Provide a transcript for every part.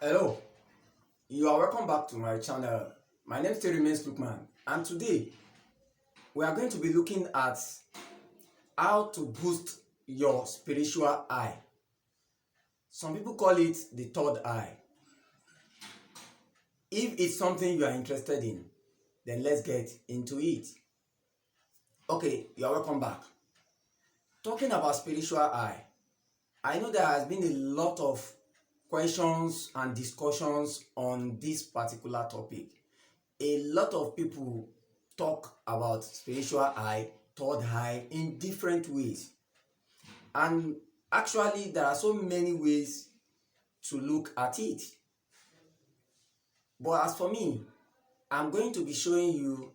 Hello, you are welcome back to my channel. My name still remains Lukman, and today we are going to be looking at how to boost your spiritual eye. Some people call it the third eye. If it's something you are interested in, then let's get into it. Okay, you are welcome back. Talking about spiritual eye, I know there has been a lot of questions and discussions on this particular topic. A lot of people talk about spiritual eye, third eye in different ways. And actually, there are so many ways to look at it. But as for me, I'm going to be showing you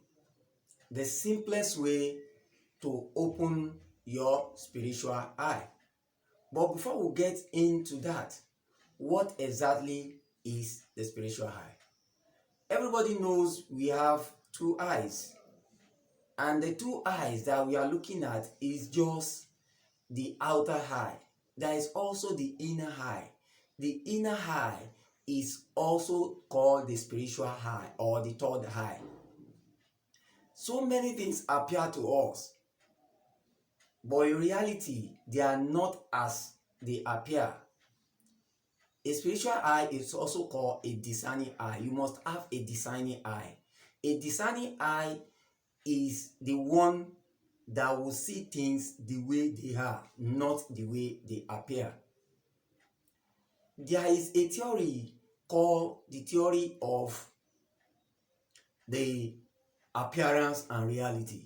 the simplest way to open your spiritual eye. But before we get into that, what exactly is the spiritual eye? Everybody knows we have two eyes. And the two eyes that we are looking at is just the outer eye. There is also the inner eye. The inner eye is also called the spiritual eye or the third eye. So many things appear to us, but in reality, they are not as they appear. A spiritual eye is also called a discerning eye. You must have a discerning eye. A discerning eye is the one that will see things the way they are, not the way they appear. There is a theory called the theory of the appearance and reality.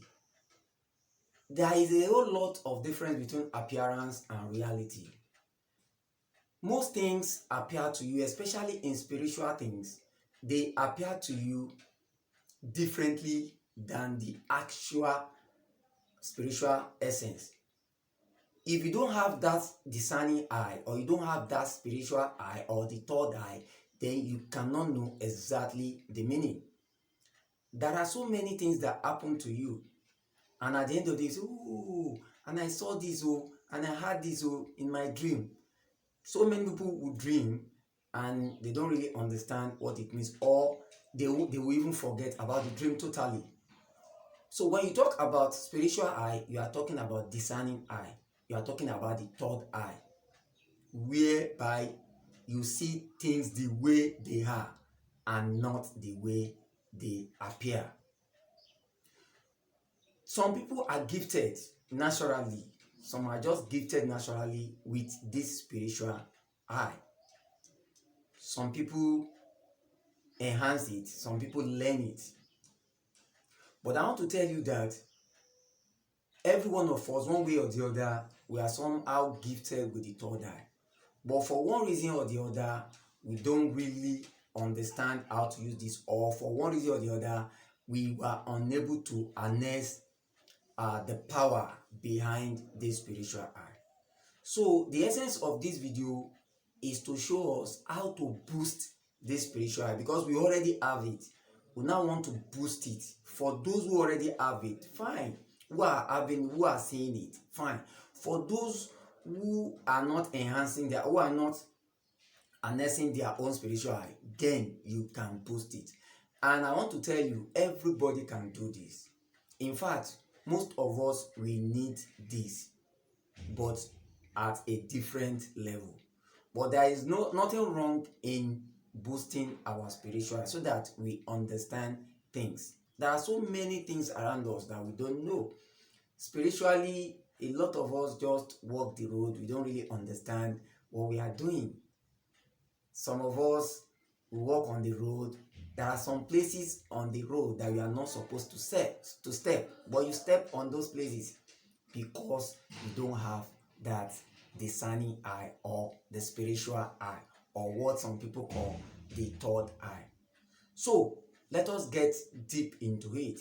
There is a whole lot of difference between appearance and reality. Most things appear to you, especially in spiritual things, they appear to you differently than the actual spiritual essence. If you don't have that discerning eye, or you don't have that spiritual eye or the third eye, then you cannot know exactly the meaning. There are so many things that happen to you, and at the end of the day, oh, and I saw this, oh, and I had this, oh, in my dream. So many people will dream and they don't really understand what it means, or they will even forget about the dream totally. So when you talk about spiritual eye, you are talking about discerning eye. You are talking about the third eye, whereby you see things the way they are and not the way they appear. Some people are gifted naturally. Some are just gifted naturally with this spiritual eye. Some people enhance it. Some people learn it. But I want to tell you that every one of us, one way or the other, we are somehow gifted with the third eye. But for one reason or the other, we don't really understand how to use this, or for one reason or the other, we were unable to harness the power behind this spiritual eye. So the essence of this video is to show us how to boost this spiritual eye, because we already have it. We now want to boost it. For those who already have it, fine. Who are seeing it, fine. For those who are not who are not harnessing their own spiritual eye, then you can boost it. And I want to tell you, everybody can do this. In fact, most of us, we need this, but at a different level. But there is nothing wrong in boosting our spiritual eye so that we understand things. There are so many things around us that we don't know. Spiritually, a lot of us just walk the road. We don't really understand what we are doing. Some of us, we walk on the road. There are some places on the road that we are not supposed to step, but you step on those places because you don't have that discerning eye or the spiritual eye, or what some people call the third eye. So let us get deep into it.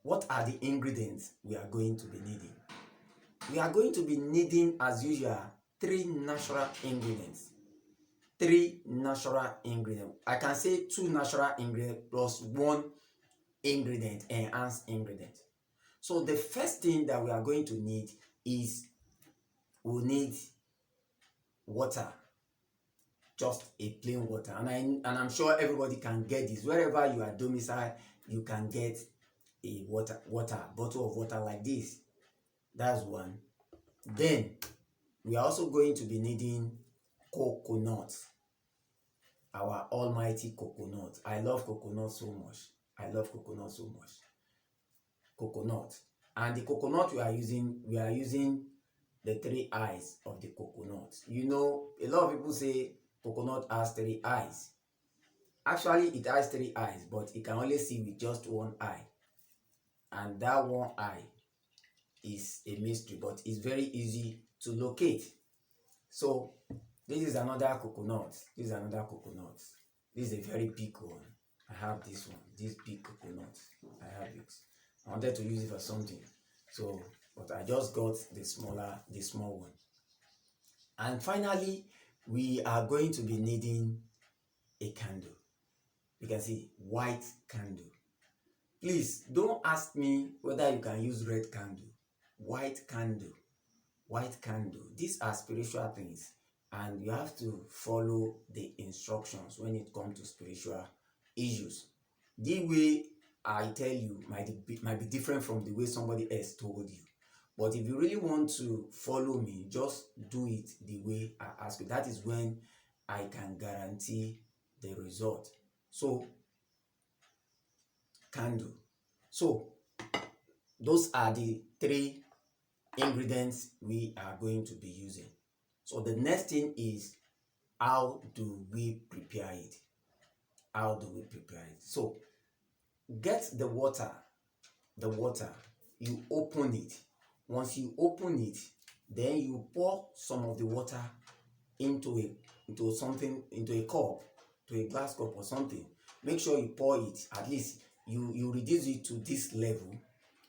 What are the ingredients we are going to be needing? We are going to be needing, as usual, three natural ingredients. I can say two natural ingredients plus one ingredient, enhanced ingredient. So the first thing that we are going to need is we'll need water. just a plain water. And I'm sure everybody can get this. Wherever you are domiciled, you can get a bottle of water like this. That's one. Then we are also going to be needing coconut, our almighty coconut. I love coconut so much. I love coconut so much. Coconut. And the coconut we are using the 3 eyes of the coconut. You know, a lot of people say coconut has 3 eyes. Actually, it has 3 eyes, but it can only see with just 1 eye. And that 1 eye is a mystery, but it's very easy to locate. So this is another coconut. This is another coconut. This is a very big one. I have this one, this big coconut. I have it. I wanted to use it for something, so but I just got the small one. And finally, we are going to be needing a candle. You can see white candle. Please don't ask me whether you can use red candle. White candle. White candle. These are spiritual things, and you have to follow the instructions when it comes to spiritual issues. The way I tell you might be different from the way somebody else told you. But if you really want to follow me, just do it the way I ask you. That is when I can guarantee the result. So, candle. So, those are the 3 ingredients we are going to be using. So the next thing is, how do we prepare it? How do we prepare it? So get the water, you open it. Once you open it, then you pour some of the water into a cup, to a glass cup or something. Make sure you pour it, at least you reduce it to this level.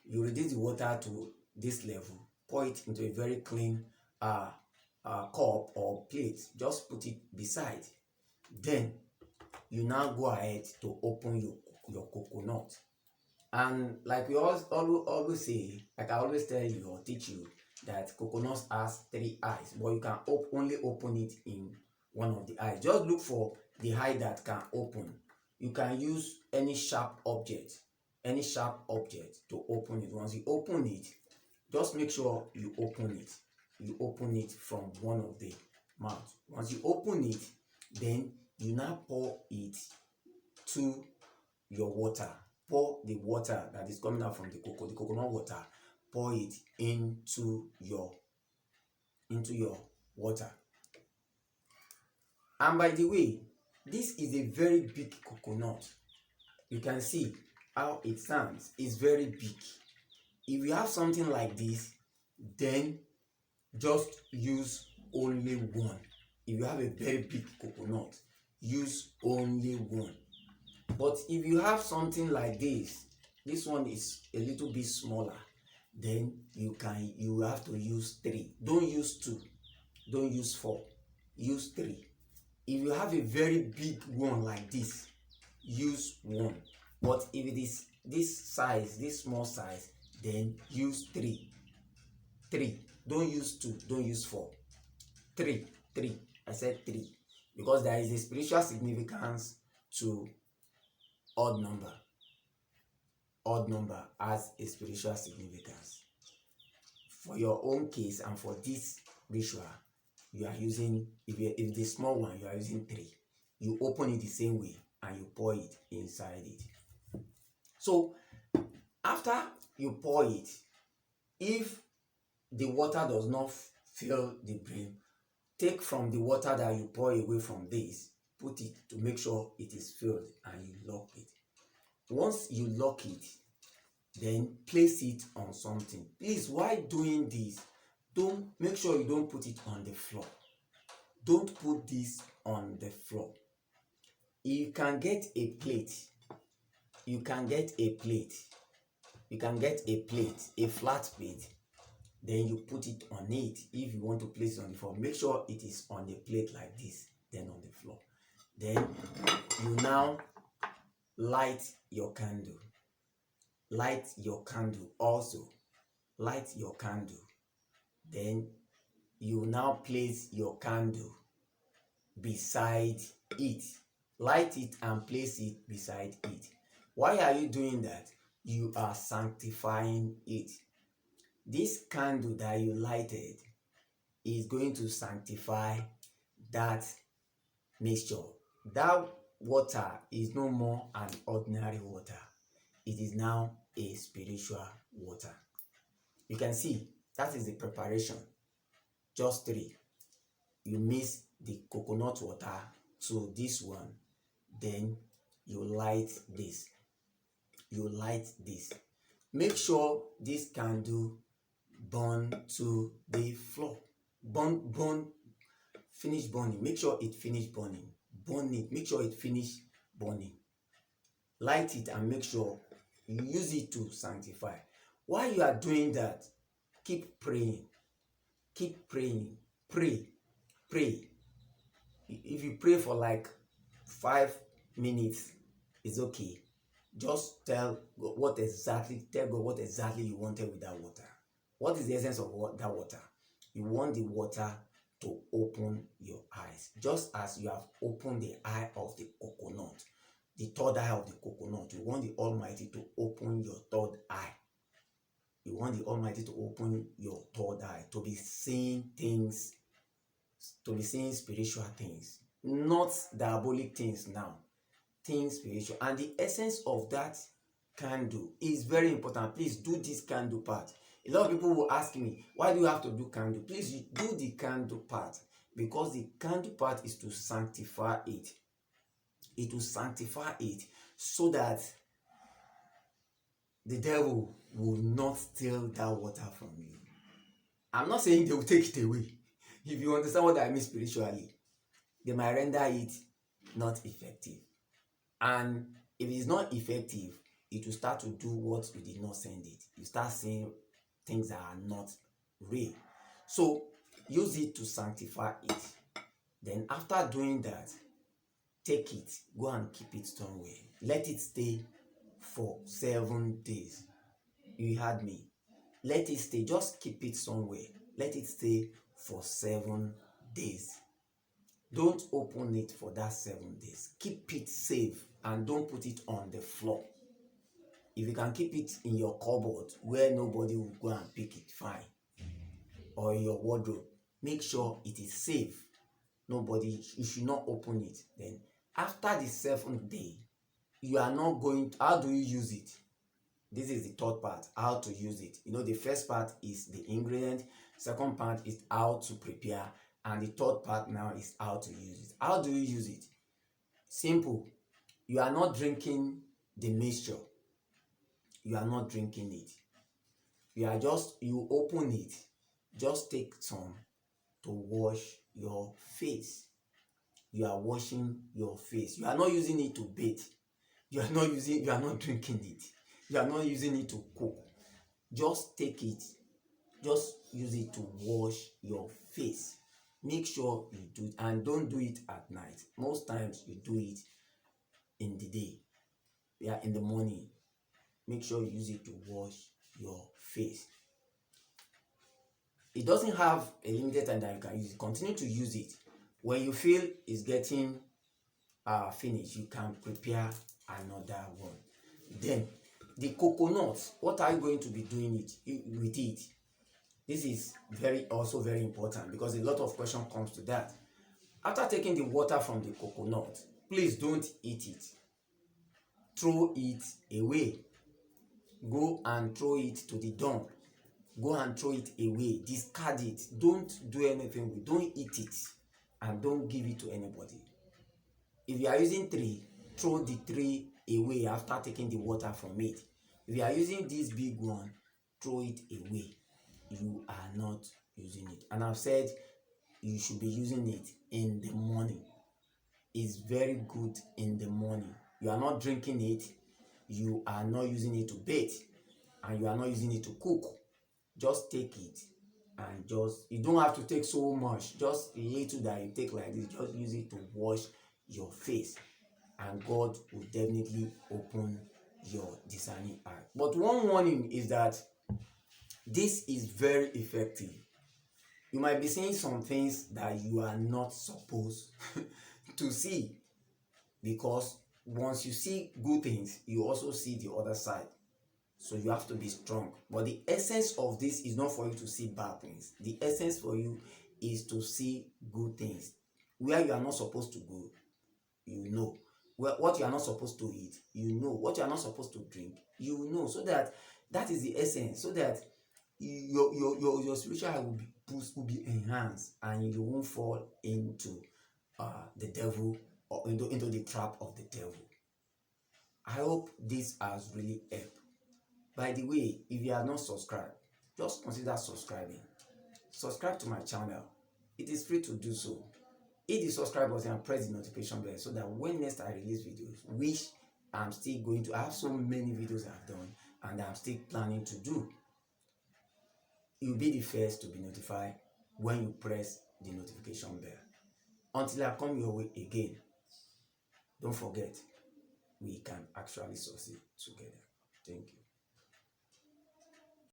You reduce the water to this level. Pour it into a very clean cup or plate. Just put it beside. Then you now go ahead to open your coconut. And like we always say, like I always tell you or teach you, that coconut has 3 eyes, but you can only open it in one of the eyes. Just look for the eye that can open. You can use any sharp object to open it. Once you open it, just make sure you open it. You open it from one of the mouths. Once you open it, then you now pour it to your water. Pour the water that is coming out from the coconut water. Pour it into your water. And by the way, this is a very big coconut. You can see how it stands. It's very big. If you have something like this, then just use only one. If you have a very big coconut, use only one. But if you have something like this one is a little bit smaller, then you have to use 3. Don't use 2. Don't use 4. Use 3. If you have a very big one like this, use 1. But if it is this size, this small size, then use 3. 3. Don't use 2. Don't use 4. 3. I said 3. Because there is a spiritual significance to odd number. Odd number has a spiritual significance. For your own case and for this ritual, you are using, if the small one, you are using 3. You open it the same way and you pour it inside it. So after you pour it, if the water does not fill the brim, take from the water that you pour away from this, put it to make sure it is filled, and you lock it. Once you lock it, then place it on something. Please, while doing this, make sure you don't put it on the floor. Don't put this on the floor. You can get a plate. You can get a flat plate. Then you put it on it. If you want to place it on the floor, make sure it is on the plate like this, then on the floor. Then you now light your candle. Light your candle also. Light your candle. Then you now place your candle beside it. Light it and place it beside it. Why are you doing that? You are sanctifying it. This candle that you lighted is going to sanctify that mixture. That water is no more an ordinary water. It is now a spiritual water. You can see that is the preparation. Just three. You mix the coconut water to this one, then you light this. You light this. Make sure this candle burn to the floor. Finish burning. Make sure it finish burning. Burn it. Make sure it finish burning. Light it and make sure you use it to sanctify. While you are doing that, keep praying. Keep praying. Pray. Pray. If you pray for like 5 minutes, it's okay. Just tell God what exactly you wanted with that water. What is the essence of that water? You want the water to open your eyes, just as you have opened the eye of the coconut, the third eye of the coconut. You want the Almighty to open your third eye. You want the Almighty to open your third eye, to be seeing things, to be seeing spiritual things, not diabolic things now, things spiritual. And the essence of that candle is very important. Please do this candle part. A lot of people will ask me, why do you have to do candle? Please do the candle part, because the candle part is to sanctify it. It will sanctify it so that the devil will not steal that water from you. I'm not saying they will take it away. If you understand what I mean spiritually, they might render it not effective. And if it is not effective, it will start to do what you did not send it. You start seeing things that are not real. So use it to sanctify it. Then after doing that, take it, go and keep it somewhere. Let it stay for 7 days. You heard me. Let it stay. Just keep it somewhere. Let it stay for 7 days. Don't open it for that 7 days. Keep it safe and don't put it on the floor. If you can keep it in your cupboard where nobody will go and pick it, fine. Or in your wardrobe, make sure it is safe. You should not open it. Then after the 7th day, you are not going to, how do you use it? This is the third part, how to use it. The first part is the ingredient, second part is how to prepare, and the third part now is how to use it. How do you use it? Simple. You are not drinking the mixture. You are not drinking it. You open it. Just take some to wash your face. You are washing your face. You are not using it to bathe. You are not drinking it. You are not using it to cook. Just take it. Just use it to wash your face. Make sure you do it, and don't do it at night. Most times you do it in the day. In the morning. Make sure you use it to wash your face. It doesn't have a limited time that you can use it. Continue to use it. When you feel it's getting finished, you can prepare another one. Then the coconut, what are you going to be doing with it? This is also very important, because a lot of question comes to that. After taking the water from the coconut, please don't eat it. Throw it away. Go and throw it to the dump. Go and throw it away. Discard it. Don't do anything with it. Don't eat it, and don't give it to anybody. If you are using 3, throw the 3 away after taking the water from it. If you are using this big one, throw it away. You are not using it. And I've said you should be using it in the morning. It's very good in the morning. You are not drinking it. You are not using it to bathe. And you are not using it to cook. Just take it and you don't have to take so much. Just little that you take like this. Just use it to wash your face. And God will definitely open your discerning eye. But one warning is that this is very effective. You might be seeing some things that you are not supposed to see, because once you see good things, you also see the other side. So you have to be strong. But the essence of this is not for you to see bad things. The essence for you is to see good things. Where you are not supposed to go, you know. What you are not supposed to eat, you know. What you are not supposed to drink, you know. So that is the essence. So that your spiritual life will be enhanced, and you won't fall into the devil, or into the trap of the devil. I hope this has really helped. By the way, if you are not subscribed, just consider subscribing. Subscribe to my channel. It is free to do so. Hit the subscribe button and press the notification bell, so that when next I release videos, which I'm still going to, I have so many videos I've done and I'm still planning to do, you'll be the first to be notified when you press the notification bell. Until I come your way again, don't forget, we can actually succeed together. Thank you.